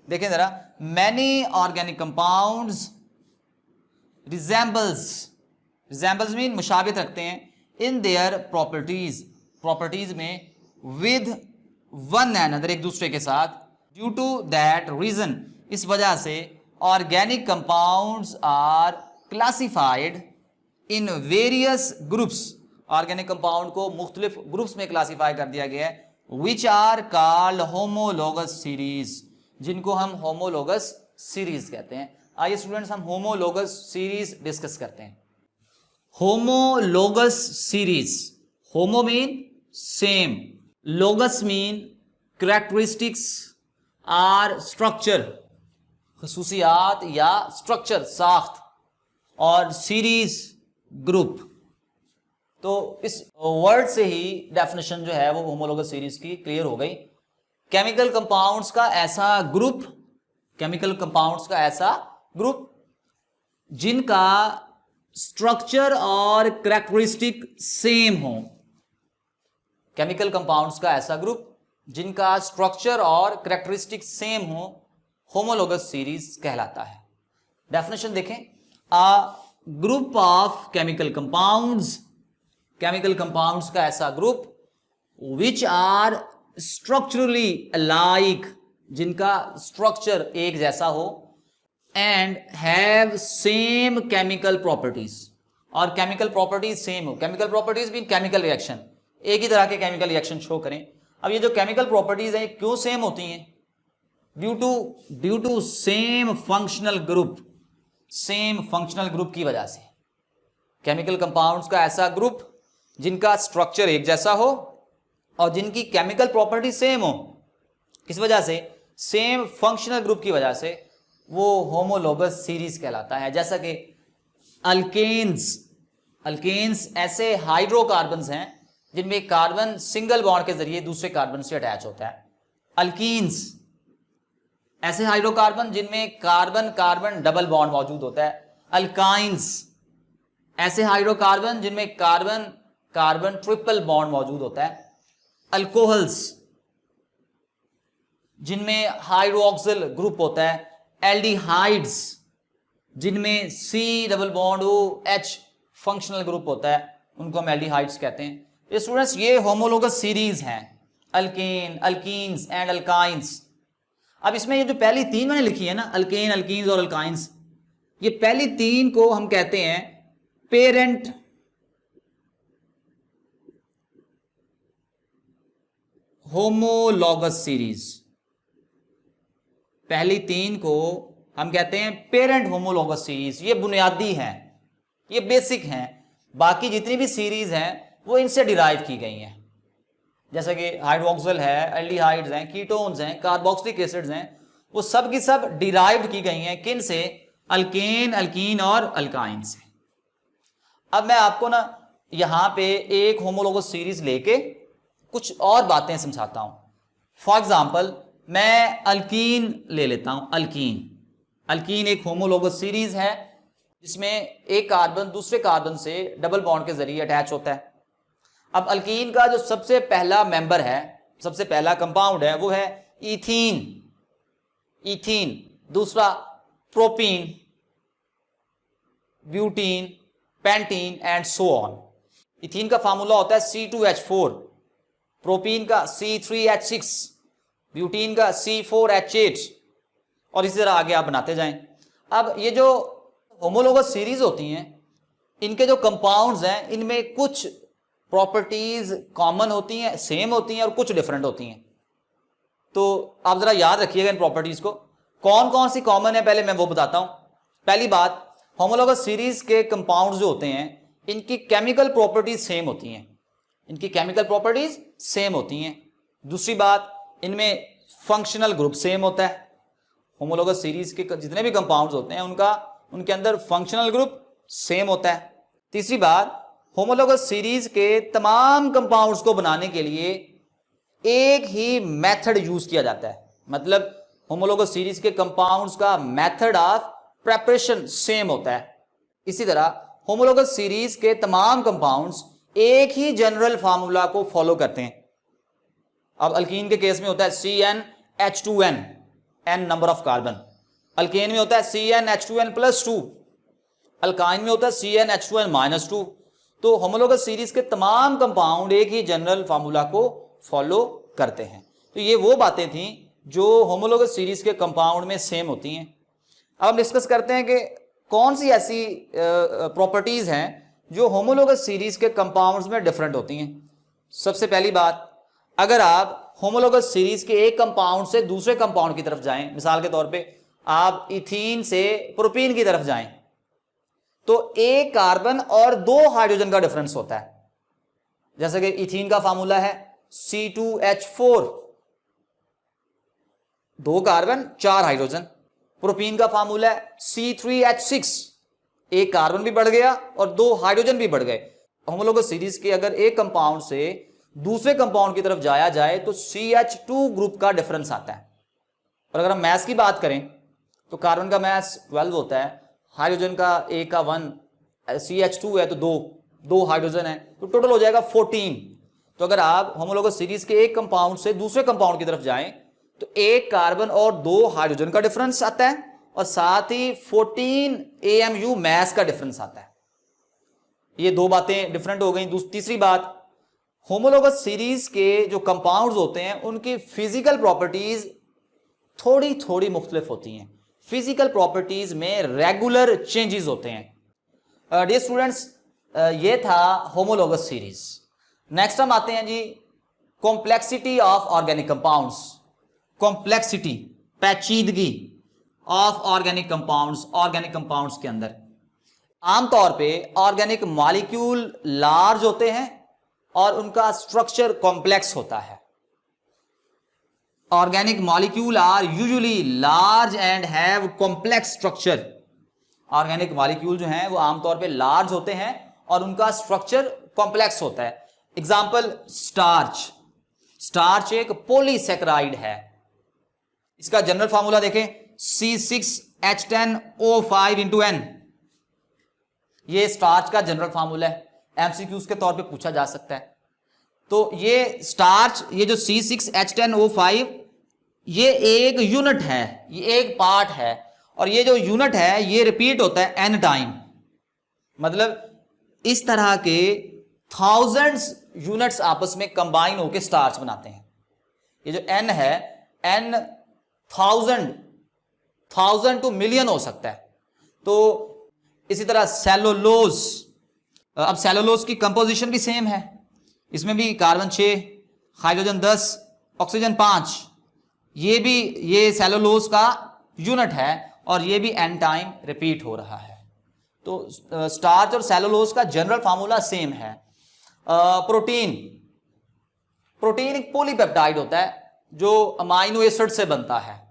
देखें जरा, many organic compounds resembles mean मुशाबियत रखते हैं इन देयर प्रॉपर्टीज, प्रॉपर्टीज में विद वन एंड अदर, एक दूसरे के साथ। ड्यू टू दैट रीजन, इस वजह से organic compounds are classified in various groups. Organic compound को मुख्तलिफ ग्रुप्स में क्लासिफाई कर दिया गया है, which are called homologous series, जिनको हम होमोलोगस सीरीज कहते हैं। आइए स्टूडेंट्स हम होमोलोगस सीरीज डिस्कस करते हैं। Homologous series, homo mean same, logous mean characteristics or structure, खसूसियात या स्ट्रक्चर, साख्त, और सीरीज ग्रुप। तो इस वर्ड से ही डेफिनेशन जो है वो होमोलोगस सीरीज की क्लियर हो गई। केमिकल कंपाउंड्स का ऐसा ग्रुप, केमिकल कंपाउंड्स का ऐसा ग्रुप जिनका स्ट्रक्चर और कैरेक्टरिस्टिक सेम हो। केमिकल कंपाउंड्स का ऐसा ग्रुप जिनका स्ट्रक्चर और कैरेक्टरिस्टिक सेम हो, होमोलोगस सीरीज कहलाता है। डेफिनेशन देखें, a group of chemical compounds, chemical compounds का ऐसा group which are structurally alike, जिनका स्ट्रक्चर एक जैसा हो, and have same chemical properties, और केमिकल प्रॉपर्टीज सेम हो। Chemical properties mean chemical reaction, एक ही तरह के केमिकल रिएक्शन शो करें। अब ये जो केमिकल प्रॉपर्टीज हैं क्यों सेम होती हैं? Due to same functional group, same functional group की वजह से। केमिकल कंपाउंड्स का ऐसा ग्रुप जिनका स्ट्रक्चर एक जैसा हो और जिनकी केमिकल प्रॉपर्टी सेम हो, किस वजह से? सेम फंक्शनल ग्रुप की वजह से वो होमोलोगस सीरीज कहलाता है। जैसा कि अल्केन्स ऐसे हाइड्रोकार्बन्स हैं जिनमें कार्बन सिंगल बॉन्ड के जरिए दूसरे कार्बन से अटैच होता है। अल्कीन्स ऐसे हाइड्रोकार्बन जिनमें कार्बन कार्बन डबल बॉन्ड मौजूद होता है। अल्काइंस ऐसे हाइड्रोकार्बन जिनमें कार्बन कार्बन ट्रिपल बॉन्ड मौजूद होता है। अल्कोहल्स जिनमें हाइड्रोक्सिल ग्रुप होता है। एल्डिहाइड्स जिनमें C double bond OH functional group होता है, उनको हम एल्डिहाइड्स कहते हैं। ये स्टूडेंट्स ये होमोलोगस सीरीज हैं, अल्केन, अल्कीन्स एंड अल्काइंस। अब इसमें ये जो पहली तीन मैंने लिखी है ना, अल्केन, अल्कीन्स और अल्काइंस, ये पहली तीन को हम कहते हैं पेरेंट होमोलोगस सीरीज। पहली तीन को हम कहते हैं पेरेंट होमोलोगस सीरीज। ये बुनियादी हैं, ये बेसिक हैं। बाकी जितनी भी सीरीज हैं वो इनसे डिराइव की गई हैं, जैसे कि हाइड्रोक्सिल है, एल्डिहाइड्स हैं, कीटोन्स हैं, कार्बोक्सिलिक एसिड्स हैं, वो सब की सब डिराइव्ड की गई हैं। किन से? अल्केन, अल्कीन और अल्काइन से। अब मैं आपको ना यहां पे एक होमोलोगस सीरीज लेके कुछ और बातें समझाता हूं। फॉर एग्जाम्पल मैं अल्कीन ले लेता हूं। अल्कीन एक होमोलोगस सीरीज है जिसमें एक कार्बन दूसरे कार्बन से डबल बॉन्ड के जरिए अटैच होता है। अब अल्कीन का जो सबसे पहला मेंबर है, सबसे पहला कंपाउंड है, वो है ईथीन। दूसरा propene, butene, pentene and so on. Ethene का फार्मूला होता है C2H4, प्रोपीन का C3H6, ब्यूटीन का C4H8 और इसी तरह आगे आप बनाते जाएं। अब ये जो होमोलोगस सीरीज होती हैं, इनके जो कंपाउंड्स हैं इनमें कुछ प्रॉपर्टीज कॉमन होती हैं, सेम होती हैं, और कुछ डिफरेंट होती हैं। तो आप जरा याद रखिएगा इन प्रॉपर्टीज को। कौन कौन सी कॉमन है पहले मैं वो बताता हूं। पहली बात, होमोलोगस सीरीज के कंपाउंड्स जो होते हैं इनकी केमिकल प्रॉपर्टीज सेम होती हैं, इनकी केमिकल प्रॉपर्टीज सेम होती हैं। दूसरी बात, इनमें फंक्शनल ग्रुप सेम होता है। होमोलोगस सीरीज के जितने भी कंपाउंड्स होते हैं उनके अंदर फंक्शनल ग्रुप सेम होता है। तीसरी बात, होमोलोगस सीरीज के तमाम कंपाउंड्स को बनाने के लिए एक ही मेथड यूज किया जाता है। मतलब होमोलोगस सीरीज के कंपाउंड्स का मेथड ऑफ प्रेपरेशन सेम होता है। इसी तरह होमोलोगस सीरीज के तमाम कंपाउंड्स एक ही जनरल फार्मूला को फॉलो करते हैं। अब अल्कीन के केस में होता है CnH2n, n number of carbon. Alkane में होता है CnH2n+2, अल्काइन में होता है CnH2n-2। तो होमोलोगस सीरीज के तमाम कंपाउंड एक ही जनरल फार्मूला को फॉलो करते हैं। तो ये वो बातें थी जो होमोलोगस सीरीज के कंपाउंड में सेम होती हैं। अब हम डिस्कस करते हैं कि कौन सी ऐसी प्रॉपर्टीज हैं जो होमोलोगस सीरीज के कंपाउंड्स में डिफरेंट होती हैं। सबसे पहली बात, अगर आप होमोलोगस सीरीज के एक कंपाउंड से दूसरे कंपाउंड की तरफ जाएं, मिसाल के तौर पे आप इथीन से प्रोपीन की तरफ जाएं, तो एक कार्बन और 2 हाइड्रोजन का डिफरेंस होता है। जैसे कि इथीन का फार्मूला है C2H4, 2 कार्बन 4 हाइड्रोजन। प्रोपीन का फार्मूला है C3H6, एक कार्बन भी बढ़ गया और 2 हाइड्रोजन भी बढ़ गए। होमोलोगस सीरीज के अगर एक कंपाउंड से दूसरे कंपाउंड की तरफ जाया जाए तो CH2 ग्रुप का डिफरेंस आता है। और अगर हम मैथ्स की बात करें तो कार्बन का मास 12 होता है, हाइड्रोजन का एक का 1, CH2 है तो 2 हाइड्रोजन है, तो टोटल हो जाएगा 14। तो अगर आप होमोलोगस सीरीज के एक कंपाउंड से दूसरे कंपाउंड की तरफ जाएं तो एक कार्बन और 2 हाइड्रोजन का डिफरेंस आता है और साथ ही 14 AMU मास का डिफरेंस आता है। ये 2 बातें डिफरेंट हो गई। तीसरी बात, होमोलोगस सीरीज के जो कंपाउंड्स होते हैं उनकी फिजिकल प्रॉपर्टीज थोड़ी थोड़ी मुख्तलिफ होती हैं। फिजिकल प्रॉपर्टीज में रेगुलर चेंजेस होते हैं। डियर स्टूडेंट्स, ये था होमोलोगस सीरीज। नेक्स्ट हम आते हैं जी complexity of organic compounds. Complexity, पेचीदगी ऑफ ऑर्गेनिक कंपाउंड्स के अंदर आमतौर पे ऑर्गेनिक मॉलिक्यूल लार्ज होते हैं और उनका स्ट्रक्चर कॉम्प्लेक्स होता है। Organic molecule are usually large and have complex structure. Organic molecule जो हैं वो आमतौर पे लार्ज होते हैं और उनका स्ट्रक्चर कॉम्प्लेक्स होता है। Example starch. स्टार्च एक पॉलीसेकेराइड है। इसका जनरल फार्मूला देखें C6H10O5 × N। ये स्टार्च का जनरल फार्मूला है, एमसीक्यूज के तौर पे पूछा जा सकता है। तो ये स्टार्च, ये जो C6H10O5 ये एक यूनिट है, ये एक पार्ट है और ये जो यूनिट है ये रिपीट होता है N टाइम। मतलब इस तरह के थाउजेंड्स यूनिट्स आपस में कंबाइन होकर स्टार्च बनाते हैं। ये जो N है, N थाउजेंड टू मिलियन हो सकता है। तो इसी तरह सेलुलोज। अब सेलुलोज की कंपोजिशन भी सेम है, इसमें भी कार्बन 6, हाइड्रोजन 10, ऑक्सीजन 5। ये भी ये सेलुलोज का यूनिट है और ये भी N टाइम रिपीट हो रहा है। तो स्टार्च और सेलुलोज का जनरल फार्मूला सेम है। प्रोटीन एक पॉलीपेप्टाइड होता है जो अमाइनो एसिड से बनता है।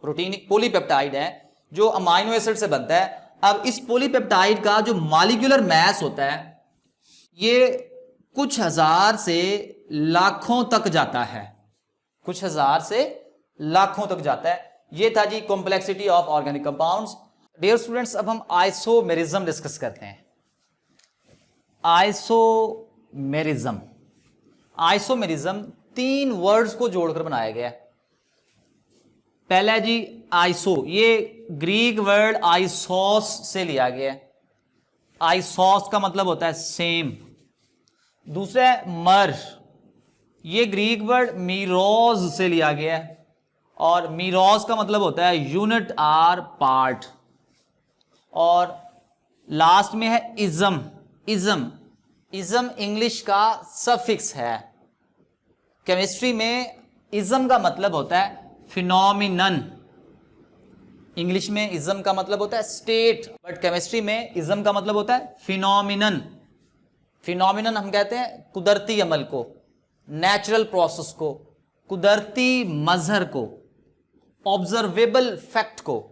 प्रोटीन एक पॉलीपेप्टाइड है जो अमाइनो एसिड से बनता है। अब इस पॉलीपेप्टाइड का जो मॉलिक्यूलर मास होता है ये कुछ हजार से लाखों तक जाता है, कुछ हजार से लाखों तक जाता है। ये था जी complexity of organic compounds. Dear students, अब हम आइसोमेरिज्म डिस्कस करते हैं। आइसोमेरिज्म 3 वर्ड्स को जोड़कर बनाया गया है। पहला जी आइसो, ये ग्रीक वर्ड आइसोस से लिया गया है। आइसोस का मतलब होता है सेम। दूसरा है मर, ये ग्रीक वर्ड मीरोज से लिया गया है और मीरोज का मतलब होता है यूनिट आर पार्ट। और लास्ट में है इज्म इंग्लिश का सफिक्स है। केमिस्ट्री में इज्म का मतलब होता है फिनोमिनन। इंग्लिश में इज्म का मतलब होता है स्टेट, बट केमिस्ट्री में इज्म का मतलब होता है फिनोमिनन। फिनोमिनन हम कहते हैं कुदरती अमल को, नेचुरल प्रोसेस को, कुदरती मजहर को, ऑब्जर्वेबल फैक्ट को,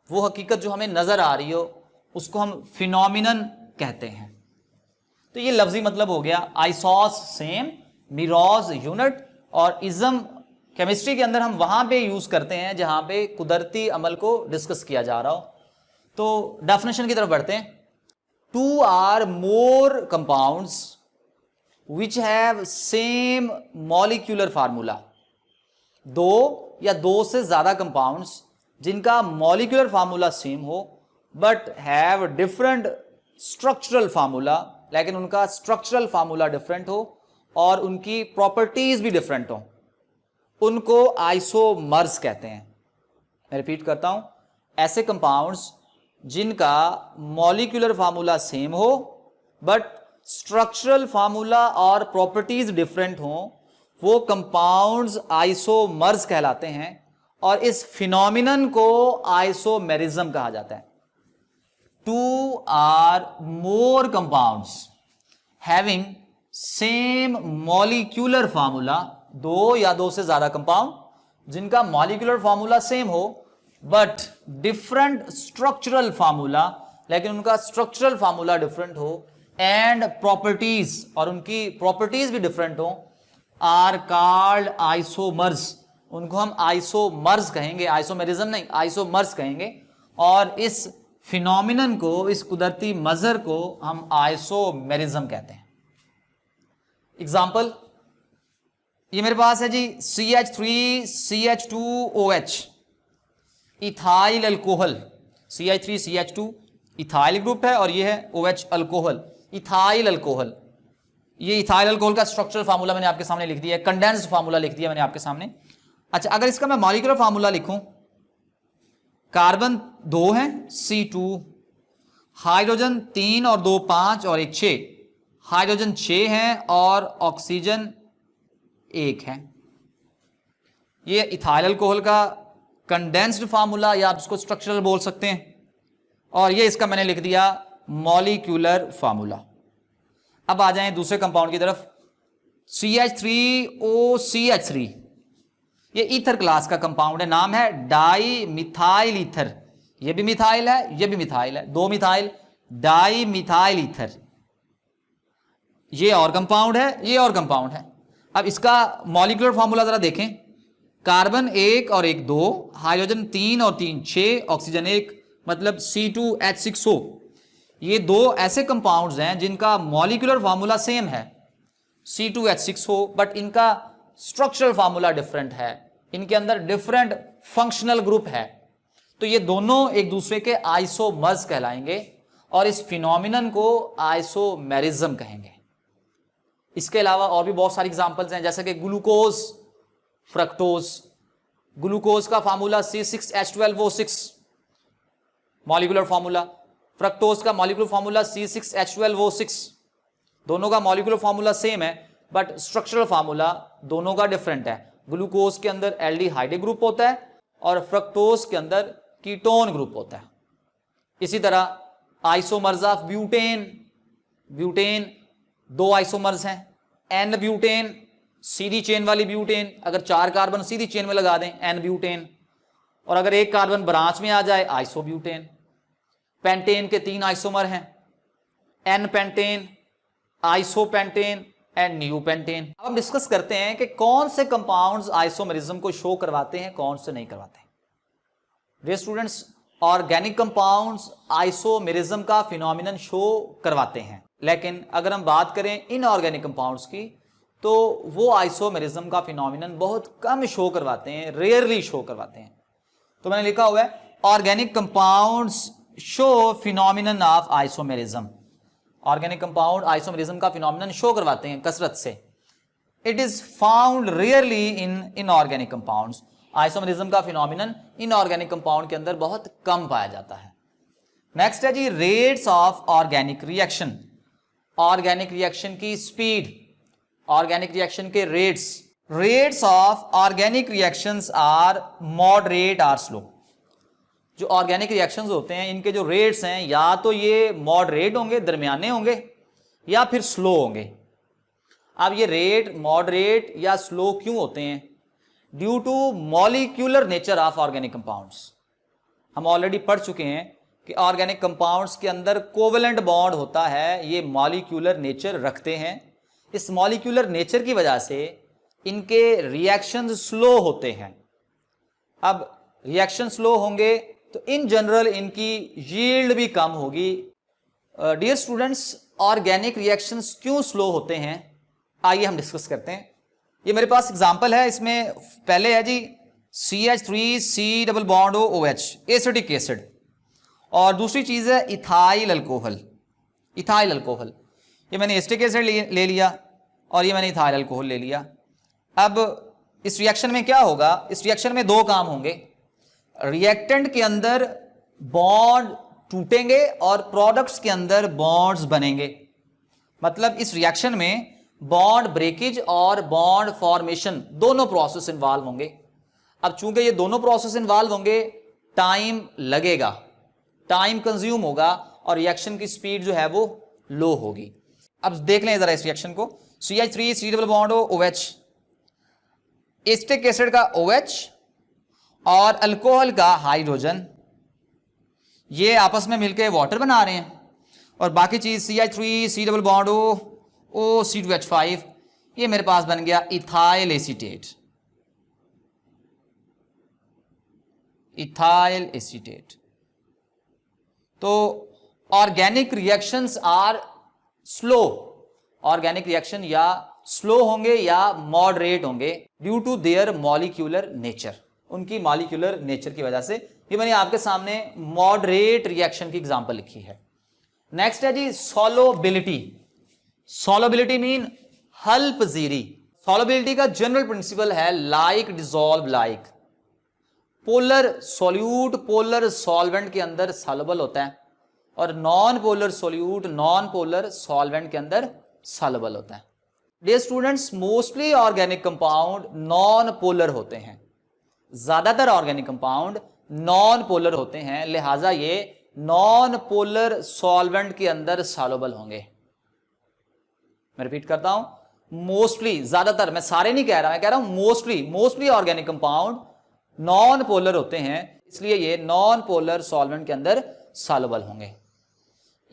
वो हकीकत जो हमें नजर आ रही हो उसको हम फिनोमिनन कहते हैं। तो ये लफ्जी मतलब हो गया। आइसोस सेम, मीरोज यूनिट और इज्म केमिस्ट्री के अंदर हम वहां पे यूज करते हैं जहां पे कुदरती अमल को डिस्कस किया जा रहा हो। तो डेफिनेशन की तरफ बढ़ते हैं। 2 or more compounds which have same molecular formula। 2 या 2 से ज्यादा कंपाउंड्स जिनका मॉलिक्यूलर फार्मूला सेम हो but have different structural formula, लेकिन उनका स्ट्रक्चरल फार्मूला डिफरेंट हो और उनकी प्रॉपर्टीज भी डिफरेंट हो, उनको आइसोमर्स कहते हैं। मैं रिपीट करता हूं, ऐसे कंपाउंड्स जिनका मॉलिक्यूलर फार्मूला सेम हो बट स्ट्रक्चरल फार्मूला और प्रॉपर्टीज डिफरेंट हो, वो कंपाउंड्स आइसोमर्स कहलाते हैं और इस फिनोमिनन को आइसोमेरिज्म कहा जाता है। 2 or more compounds having same molecular formula, 2 या 2 से ज्यादा कंपाउंड जिनका मॉलिक्यूलर फार्मूला सेम हो बट डिफरेंट स्ट्रक्चरल फार्मूला, लेकिन उनका स्ट्रक्चरल फार्मूला डिफरेंट हो, एंड प्रॉपर्टीज और उनकी प्रॉपर्टीज भी डिफरेंट हो, आर कॉल्ड आइसोमर्स। उनको हम आइसोमर्स कहेंगे, आइसोमेरिज्म नहीं, आइसोमर्स कहेंगे। और इस फिनोमिनन को, इस कुदरती मजहर को हम आइसोमेरिज्म कहते हैं। एग्जाम्पल, ये मेरे पास है जी CH3CH2OH, ethyl alcohol. CH3CH2 ethyl group है और ये है OH अल्कोहल, इथाइल अल्कोहल। ये इथाइल अल्कोहल का स्ट्रक्चरल फार्मूला मैंने आपके सामने लिख दिया है, कंडेंस्ड फार्मूला लिख दिया मैंने आपके सामने। अच्छा, अगर इसका मैं मॉलिक्यूलर फार्मूला लिखूं, कार्बन 2 है C2, हाइड्रोजन 3 और 2 5 और 1 6, हाइड्रोजन 6 हैं और ऑक्सीजन 1 है। ये इथाइल अल्कोहल का कंडेंस्ड फार्मूला या आप इसको स्ट्रक्चरल बोल सकते हैं, और ये इसका मैंने लिख दिया मॉलिक्यूलर फार्मूला। अब आ जाएं दूसरे कंपाउंड की तरफ, CH3OCH3, ये ईथर क्लास का कंपाउंड है, नाम है डाई मिथाइल ईथर। ये भी मिथाइल है, ये भी मिथाइल है, दो मिथाइल, डाई मिथाइल ईथर। ये और कंपाउंड है, ये और कंपाउंड है। अब इसका मॉलिक्यूलर फार्मूला जरा देखें, कार्बन 1 और 1 2, हाइड्रोजन 3 और 3 6, ऑक्सीजन 1, मतलब C2H6O। ये दो ऐसे कंपाउंड्स हैं जिनका मॉलिक्यूलर फार्मूला सेम है C2H6O, बट इनका स्ट्रक्चरल फार्मूला डिफरेंट है, इनके अंदर डिफरेंट फंक्शनल ग्रुप है। तो ये दोनों एक दूसरे के आइसोमर्स कहलाएंगे और इस फिनोमिनन को आइसोमेरिज्म कहेंगे। इसके अलावा और भी बहुत सारी एग्जांपल्स हैं, जैसे कि ग्लूकोज, फ्रक्टोज। ग्लूकोज का formula C6H12O6 molecular formula, fructose का मॉलिक्यूलर फार्मूला C6H12O6। दोनों का मॉलिक्यूलर फार्मूला सेम है बट स्ट्रक्चरल फार्मूला दोनों का डिफरेंट है। ग्लूकोज के अंदर एल्डिहाइड ग्रुप होता है और फ्रक्टोज के अंदर कीटोन ग्रुप होता है। इसी तरह आइसोमर्स ऑफ ब्यूटेन, ब्यूटेन दो आइसोमर्स हैं, एन ब्यूटेन, सीधी चेन वाली ब्यूटेन, अगर 4 कार्बन सीधी चेन में लगा दें एन ब्यूटेन, और अगर एक कार्बन ब्रांच में आ जाए आइसोब्यूटेन। पेंटेन के 3 आइसोमर हैं, एन पेंटेन, आइसोपेंटेन एंड न्यूपेंटेन। अब हम डिस्कस करते हैं कि कौन से कंपाउंड्स आइसोमेरिज्म को शो करवाते हैं, कौन से नहीं करवाते। Dear students, organic compounds isomerism का फिनोमिनन शो करवाते हैं, लेकिन अगर हम बात करें इनऑर्गेनिक कंपाउंड्स की तो वो आइसोमेरिज्म का फिनोमिनन बहुत कम शो करवाते हैं, रेयरली शो करवाते हैं। तो मैंने लिखा हुआ है organic compounds show phenomenon of isomerism. Organic compound isomerism का फिनोमिनन शो करवाते हैं कसरत से। It is found rarely in inorganic compounds. Isomerism का फिनोमिनन इनऑर्गेनिक कंपाउंड के अंदर बहुत कम पाया जाता है। नेक्स्ट है जी rates of organic reaction. Organic reaction की स्पीड, ऑर्गेनिक रिएक्शन के rates of organic reactions are moderate or slow. जो ऑर्गेनिक रिएक्शंस होते हैं इनके जो रेट्स हैं या तो ये मॉडरेट होंगे, दरमियाने होंगे, या फिर स्लो होंगे। अब ये रेट मॉडरेट या स्लो क्यों होते हैं? Due to molecular nature of organic compounds. हम ऑलरेडी पढ़ चुके हैं कि ऑर्गेनिक कंपाउंड्स के अंदर कोवेलेंट बॉन्ड होता है, ये मॉलिक्यूलर नेचर रखते हैं। इस मॉलिक्यूलर नेचर की वजह से इनके रिएक्शंस स्लो होते हैं। अब रिएक्शन स्लो होंगे तो इन जनरल इनकी यील्ड भी कम होगी। डियर स्टूडेंट्स, ऑर्गेनिक रिएक्शंस क्यों स्लो होते हैं, आइए हम डिस्कस करते हैं। ये मेरे पास एग्जांपल है, इसमें पहले है जी CH3C double bond OH acetic acid, और दूसरी चीज है इथाइल अल्कोहल। इथाइल अल्कोहल, ये मैंने एसिटिक एसिड ले लिया और ये मैंने इथाइल अल्कोहल ले लिया। अब इस रिएक्शन में क्या होगा? इस रिएक्शन में दो काम होंगे। रिएक्टेंट के अंदर बॉन्ड टूटेंगे और प्रोडक्ट्स के अंदर बॉन्ड्स बनेंगे। मतलब इस रिएक्शन में बॉन्ड ब्रेकेज और बॉन्ड फॉर्मेशन दोनों प्रोसेस इन्वॉल्व होंगे। अब चूंकि ये दोनों प्रोसेस इन्वॉल्व होंगे, टाइम लगेगा, टाइम कंज्यूम होगा और रिएक्शन की स्पीड जो है वो लो होगी। अब देख लें जरा इस रिएक्शन को। CH3C double bond OH, acetic acid का OH और अल्कोहल का हाइड्रोजन, ये आपस में मिलकर वाटर बना रहे हैं, और बाकी चीज CH3C डबल बॉन्ड OC2H5, ये मेरे पास बन गया इथाइल एसीटेट। Ethyl acetate. तो organic reactions are slow. Organic reaction या स्लो होंगे या मॉडरेट होंगे due to their molecular nature, उनकी मॉलिक्यूलर नेचर की वजह से। ये मैंने आपके सामने मॉडरेट रिएक्शन की एग्जांपल लिखी है। नेक्स्ट है जी सॉलोबिलिटी। सॉलोबिलिटी मीन हल्पजीरी। सॉलोबिलिटी का जनरल प्रिंसिपल है like dissolve like. Polar solute polar solvent के अंदर सॉल्युबल होता है और non polar solute non polar solvent के अंदर सॉल्युबल होता है। Dear students, mostly organic compound non polar होते हैं, ज्यादातर ऑर्गेनिक कंपाउंड नॉन पोलर होते हैं, लिहाजा ये नॉन पोलर सॉल्वेंट के अंदर सॉल्युबल होंगे। मैं रिपीट करता हूं, मोस्टली, ज्यादातर, मैं सारे नहीं कह रहा, मैं कह रहा हूं mostly organic compound non polar होते हैं, इसलिए ये नॉन पोलर सॉल्वेंट के अंदर सॉल्युबल होंगे।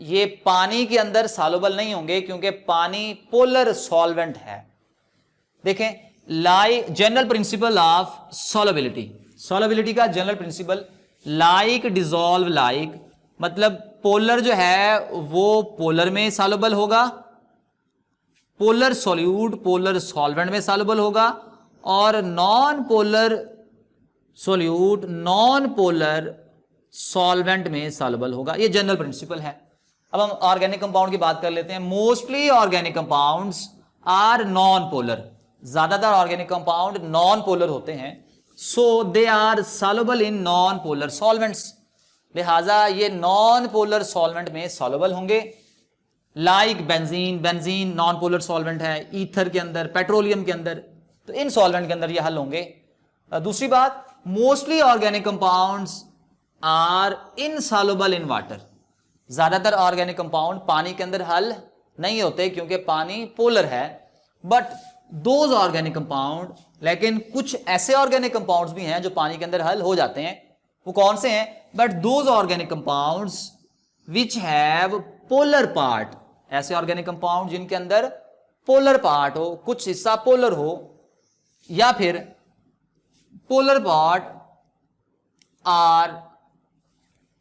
ये पानी के अंदर सॉल्युबल नहीं होंगे क्योंकि पानी पोलर सॉल्वेंट है। देखें, जनरल प्रिंसिपल ऑफ सॉल्युबिलिटी का general principal, like dissolve like, मतलब पोलर जो है वो पोलर में सॉल्युबल होगा, पोलर सॉल्यूट पोलर सॉल्वेंट में सॉल्युबल होगा, और non polar solute non polar solvent में सॉल्युबल होगा। ये जनरल प्रिंसिपल है। अब हम ऑर्गेनिक कंपाउंड की बात कर लेते हैं। Mostly organic compounds are non polar, ज्यादातर ऑर्गेनिक कंपाउंड नॉन पोलर होते हैं, so they are soluble in non polar solvents, लिहाजा ये नॉन पोलर सॉल्वेंट में सॉल्युबल होंगे। Like benzene non polar solvent है, ईथर के अंदर, पेट्रोलियम के अंदर, तो इन सॉल्वेंट के अंदर ये हल होंगे। दूसरी बात, mostly organic compounds are insoluble in water, ज्यादातर ऑर्गेनिक कंपाउंड पानी के अंदर हल नहीं होते क्योंकि पानी पोलर है, बट दोज ऑर्गेनिक कंपाउंड, लेकिन कुछ ऐसे ऑर्गेनिक कंपाउंड्स भी हैं जो पानी के अंदर हल हो जाते हैं। वो कौन से हैं? But those organic compounds which have polar part, ऐसे ऑर्गेनिक कंपाउंड जिनके अंदर पोलर पार्ट हो, कुछ हिस्सा पोलर हो, या फिर polar part are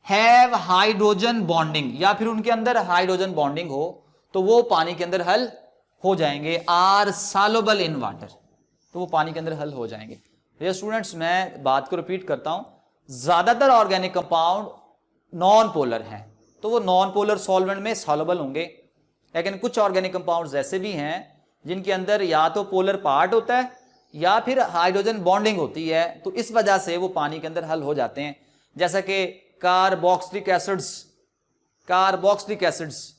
have hydrogen bonding, या फिर उनके अंदर हाइड्रोजन बॉन्डिंग हो, तो वो पानी के अंदर हल हो जाएंगे। आर सॉल्युबल इन वाटर, तो वो पानी के अंदर हल हो जाएंगे। ये स्टूडेंट्स, मैं बात को रिपीट करता हूं, ज्यादातर ऑर्गेनिक कंपाउंड नॉन पोलर हैं, तो वो नॉन पोलर सॉल्वेंट में सॉल्युबल होंगे, लेकिन कुछ ऑर्गेनिक कंपाउंड्स ऐसे भी हैं जिनके अंदर या तो पोलर पार्ट होता है या फिर हाइड्रोजन बॉन्डिंग होती है, तो इस वजह से वो पानी के अंदर हल हो जाते हैं। जैसा कि कार्बोक्सिलिक एसिड्स,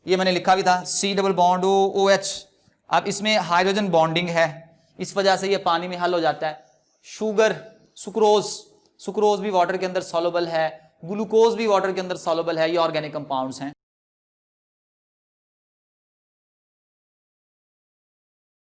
ये मैंने लिखा भी था, C डबल बॉन्ड OH, अब इसमें हाइड्रोजन बॉन्डिंग है, इस वजह से ये पानी में हल हो जाता है। शुगर, सुक्रोज भी वाटर के अंदर सॉल्युबल है, ग्लूकोज भी वाटर के अंदर सॉल्युबल है, ये ऑर्गेनिक कंपाउंड्स हैं।